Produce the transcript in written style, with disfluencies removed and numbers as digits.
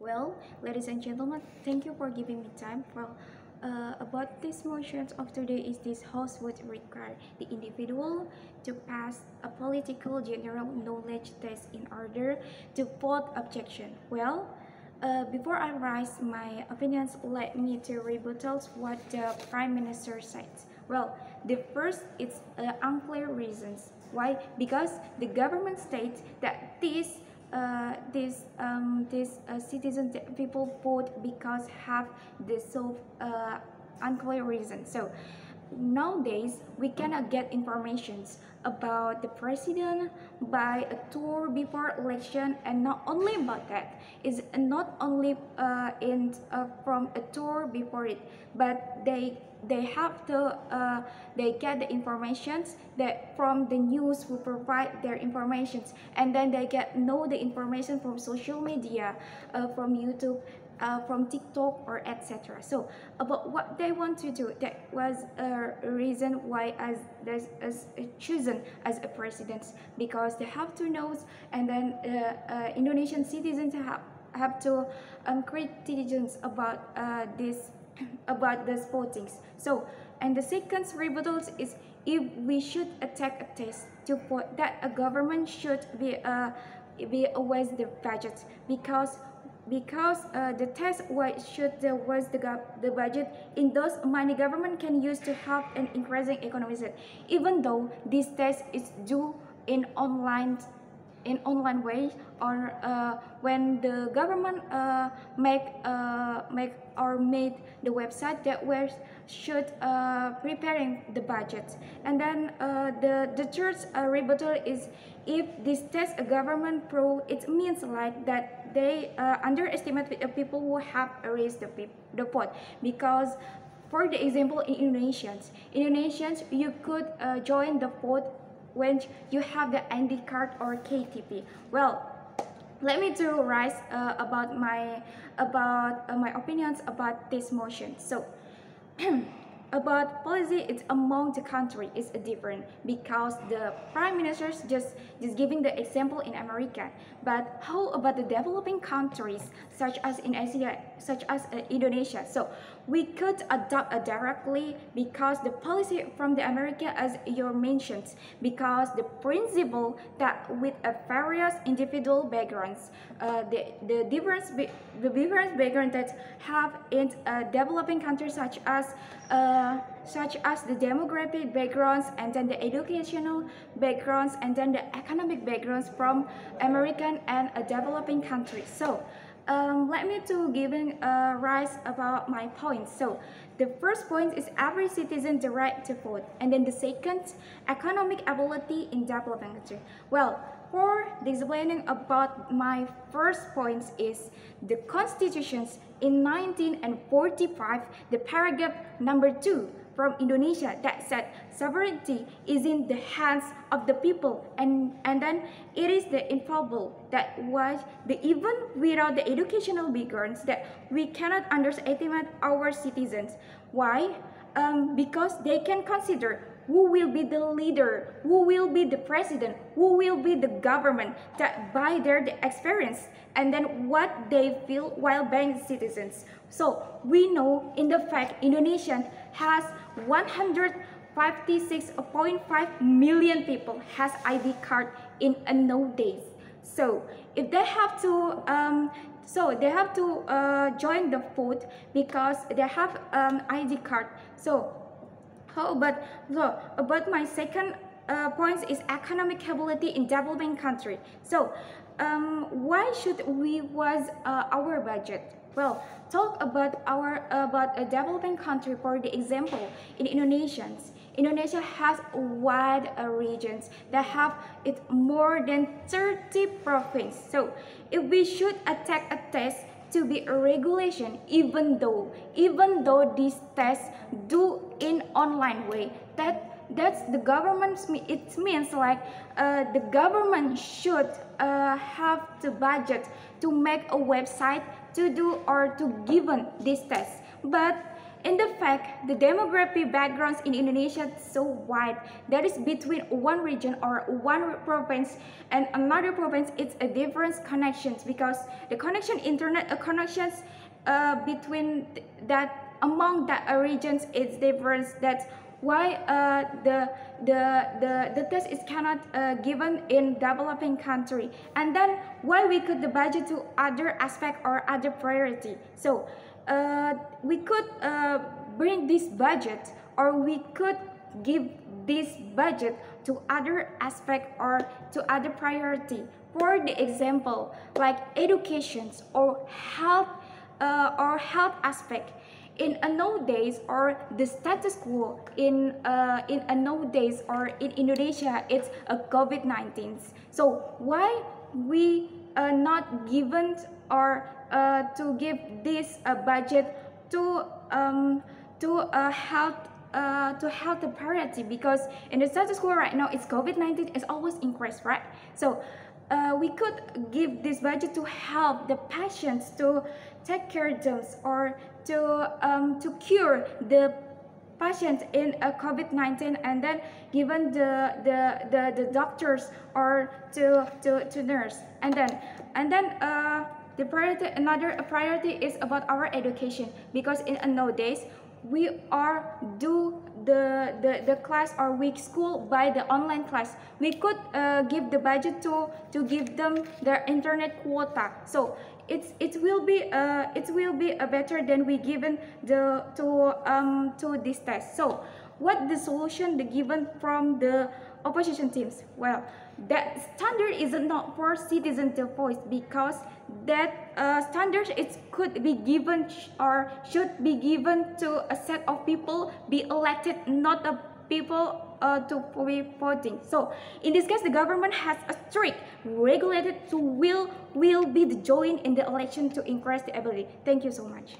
Well, ladies and gentlemen, thank you for giving me time. About these motions of today is this House would require the individual to pass a political general knowledge test in order to vote objection. Before I raise my opinions, let me to rebuttal what the Prime Minister said. The first is unclear reasons. Why? Because the government states that these citizens that people vote because have this so unclear reason. So nowadays we cannot get informations about the president by a tour before election, and not only about that, is not only from a tour before it, but they have to they get the informations that from the news who provide their informations, and then they know the information from social media, from YouTube, from TikTok or etc. So about what they want to do, that was a reason why as chosen as a president, because they have to know, and then Indonesian citizens have to create diligence about this about these votings. So, and the second rebuttal is if we should attack a test to vote, that a government should be always the budget, because the test was the budget in those money government can use to help an increasing economy. Even though this test is due in online way, or when the government made the website that was should preparing the budget. And then the third rebuttal is if this test a government pro, it means like that they underestimate the people who have raised the vote. Because for the example, in Indonesians you could join the vote when you have the ID card or KTP. Let me to rise about my opinions about this motion. So about policy, it's among the country is different, because the prime ministers just giving the example in America. But how about the developing countries such as in Asia, such as Indonesia? So we could adopt directly, because the policy from the America, as you mentioned, because the principle that with a various individual backgrounds, the different background that have in developing countries such as the demographic backgrounds, and then the educational backgrounds, and then the economic backgrounds from American and developing countries. So let me to giving a rise about my points. So the first point is every citizen the right to vote, and then the second, economic ability in developing country. For explaining about my first points is the constitutions in 1945, the paragraph number 2 from Indonesia that said sovereignty is in the hands of the people, and then it is the infallible, that was the even without the educational backgrounds that we cannot underestimate our citizens. Why? Because they can consider who will be the leader, who will be the president, who will be the government, that by their experience, and then what they feel while being citizens. So we know in the fact Indonesia has 156.5 million people has ID card in nowadays. So if they have to join the vote because they have ID card. So how about my second point is economic capability in developing country. So why should we was our budget? Talk about a developing country. For the example, in Indonesia has wide regions that have it more than 30 provinces. So if we should attack a test to be a regulation, even though these tests do in online way, that's the government's. It means like the government should have the budget to make a website to do or to given this test. But in the fact, the demographic backgrounds in Indonesia is so wide. That is between one region or one province and another province, it's a different connections, because the connection, internet connections between that among that regions is different. That's why the test is cannot given in developing country, and then why we could the budget to other aspect or other priority. So we could bring this budget, or we could give this budget to other aspect or to other priority. For the example, like educations or health aspect. In nowadays, or the status quo in nowadays or in Indonesia, it's a COVID-19. So why we not given or to give this budget to health the priority? Because in the status quo right now, it's COVID-19 is always increased, right? So we could give this budget to help the patients to take care of them, or to cure the patients in COVID-19, and then given the doctors or to nurse, and then the priority, another priority is about our education, because in nowadays we are do the class or week school by the online class. We could give the budget to give them their internet quota. So it will be better than we given to this test. So what the solution the given from the opposition teams? Well, that standard is not for citizen to voice, because that standard it could be given or should be given to a set of people be elected, not a people to be voting. So in this case, the government has a strict regulated to will be the join in the election to increase the ability. Thank you so much.